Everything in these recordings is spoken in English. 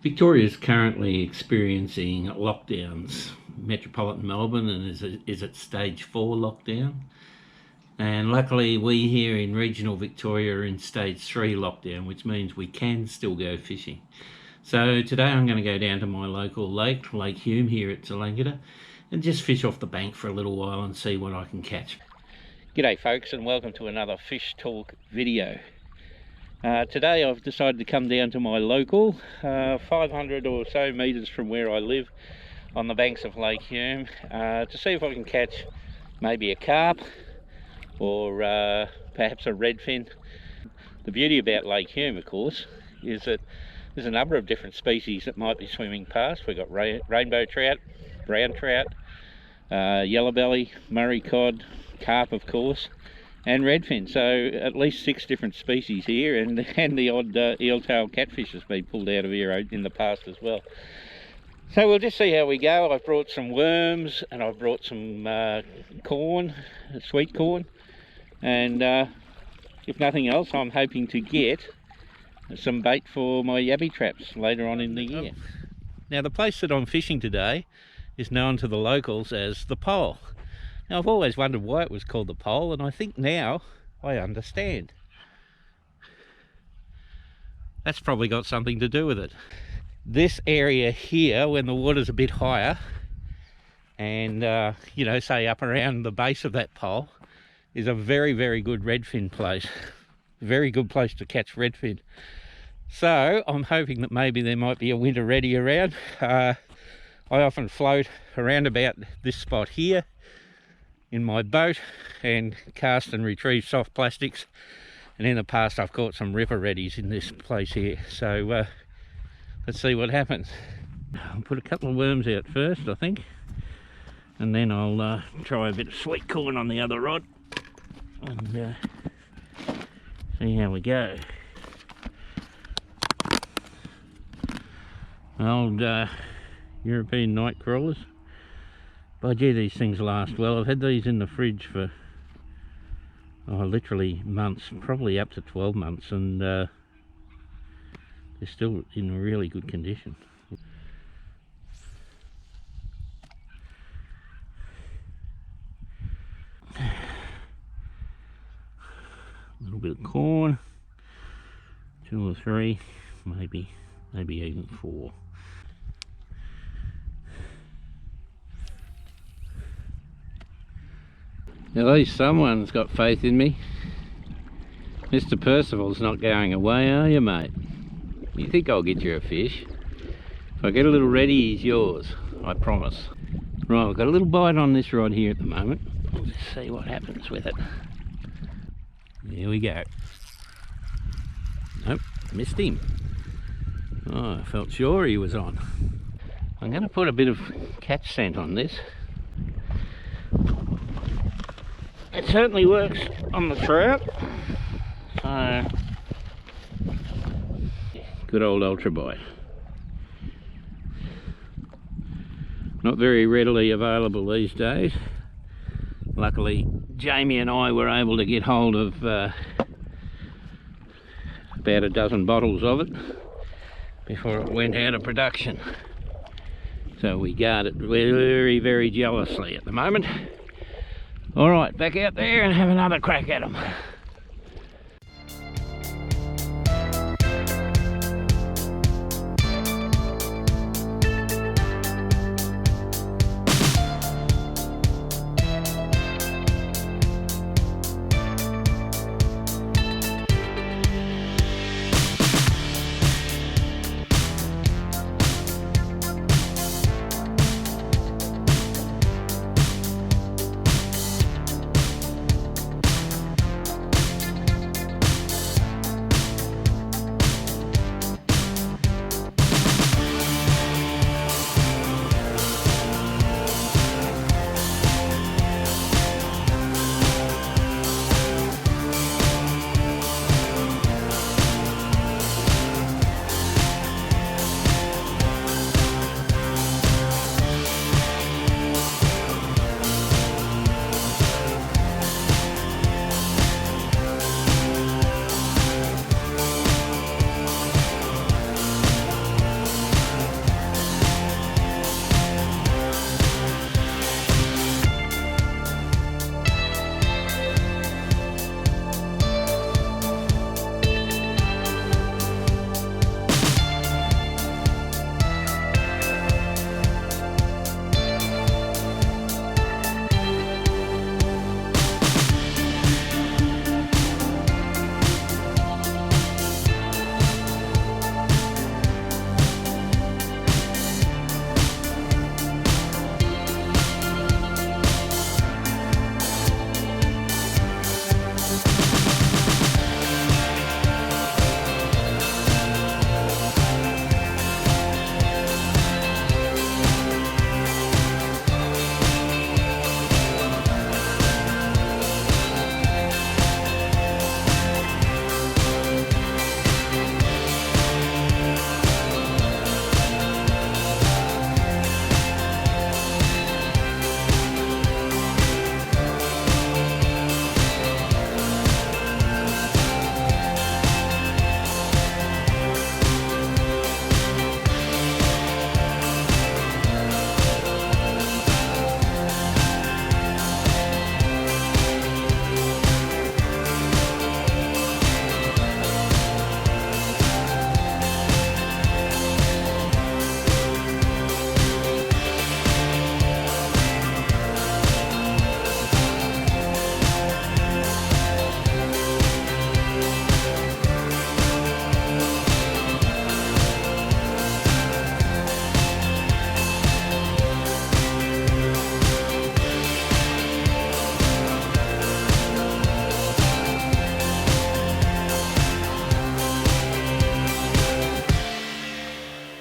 Victoria is currently experiencing lockdowns. Metropolitan Melbourne is at stage 4 lockdown, and luckily we here in regional Victoria are in stage 3 lockdown, which means we can still go fishing. So today I'm going to go down to my local lake, Lake Hume here at Tallangatta, and just fish off the bank for a little while and see what I can catch. G'day folks, and welcome to another Fish Talk video. Today I've decided to come down to my local, 500 or so metres from where I live on the banks of Lake Hume, to see if I can catch maybe a carp or perhaps a redfin. The beauty about Lake Hume, of course, is that there's a number of different species that might be swimming past. We've got rainbow trout, brown trout, yellowbelly, Murray cod, carp of course, and redfin. So at least 6 different species here, and the odd eel-tailed catfish has been pulled out of here in the past as well. So we'll just see how we go. I've brought some worms and I've brought some corn, sweet corn, and if nothing else, I'm hoping to get some bait for my yabby traps later on in the year. Now the place that I'm fishing today is known to the locals as the Pole. Now I've always wondered why it was called the Pole, and I think now I understand. That's probably got something to do with it. This area here, when the water's a bit higher and you know, say up around the base of that pole, is a very, very good redfin place. Very good place to catch redfin. So I'm hoping that maybe there might be a winter reddy around. I often float around about this spot here in my boat and cast and retrieve soft plastics, and in the past I've caught some ripper reddies in this place here. So let's see what happens. I'll put a couple of worms out first, I think, and then I'll try a bit of sweet corn on the other rod and see how we go. Old European night crawlers. By gee, these things last well. I've had these in the fridge for literally months, probably up to 12 months, and they're still in really good condition. A little bit of corn, 2 or 3, maybe even 4. Now at least someone's got faith in me. Mr. Percival's not going away, are you, mate? You think I'll get you a fish? If I get a little ready, he's yours, I promise. Right, I've got a little bite on this rod here at the moment. We'll just see what happens with it. Here we go. Nope, missed him. Oh, I felt sure he was on. I'm going to put a bit of catch scent on this. It certainly works on the trout. So, good old ultra bite. Not very readily available these days. Luckily, Jamie and I were able to get hold of about a dozen bottles of it before it went out of production. So we guard it very, very jealously at the moment. All right, back out there and have another crack at them.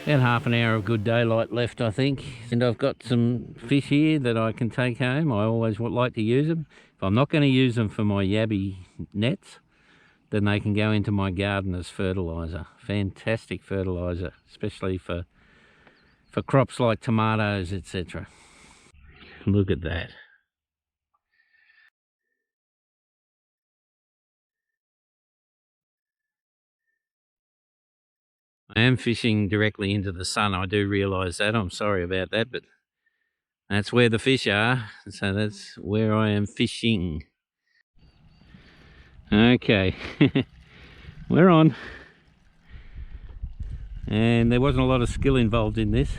About half an hour of good daylight left, I think. And I've got some fish here that I can take home. I always would like to use them. If I'm not going to use them for my yabby nets, then they can go into my garden as fertiliser. Fantastic fertiliser, especially for crops like tomatoes, etc. Look at that. I am fishing directly into the sun. I do realise that. I'm sorry about that, but that's where the fish are. So that's where I am fishing. Okay, we're on. And there wasn't a lot of skill involved in this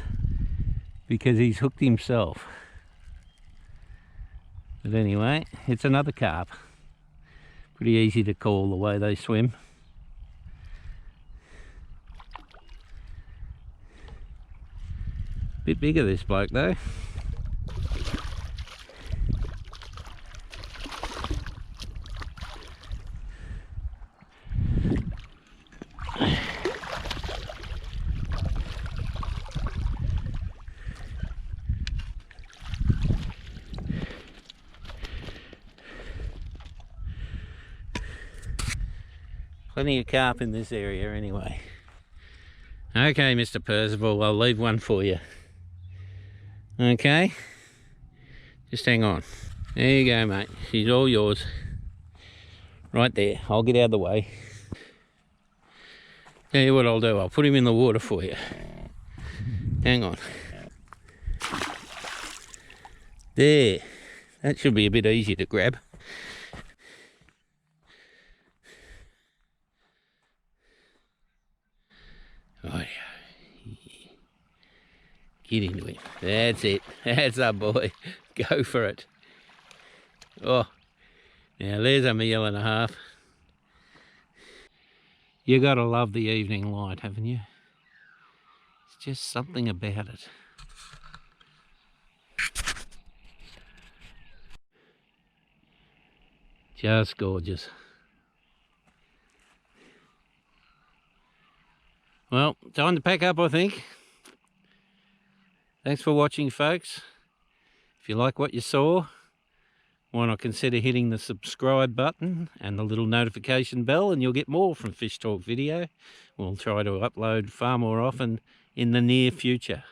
because he's hooked himself. But anyway, it's another carp. Pretty easy to call the way they swim. Bit bigger this bloke though. Plenty of carp in this area anyway. Okay, Mr. Percival, I'll leave one for you. Okay, just hang on. There you go, mate. She's all yours. Right there. I'll get out of the way. Tell you what I'll do. I'll put him in the water for you. Hang on. There. That should be a bit easier to grab. Oh, yeah. Get into him. That's it. That's a boy. Go for it. Oh, now there's a meal and a half. You gotta love the evening light, haven't you? It's just something about it. Just gorgeous. Well, time to pack up, I think. Thanks for watching, folks. If you like what you saw, why not consider hitting the subscribe button and the little notification bell, and you'll get more from Fish Talk Video. We'll try to upload far more often in the near future.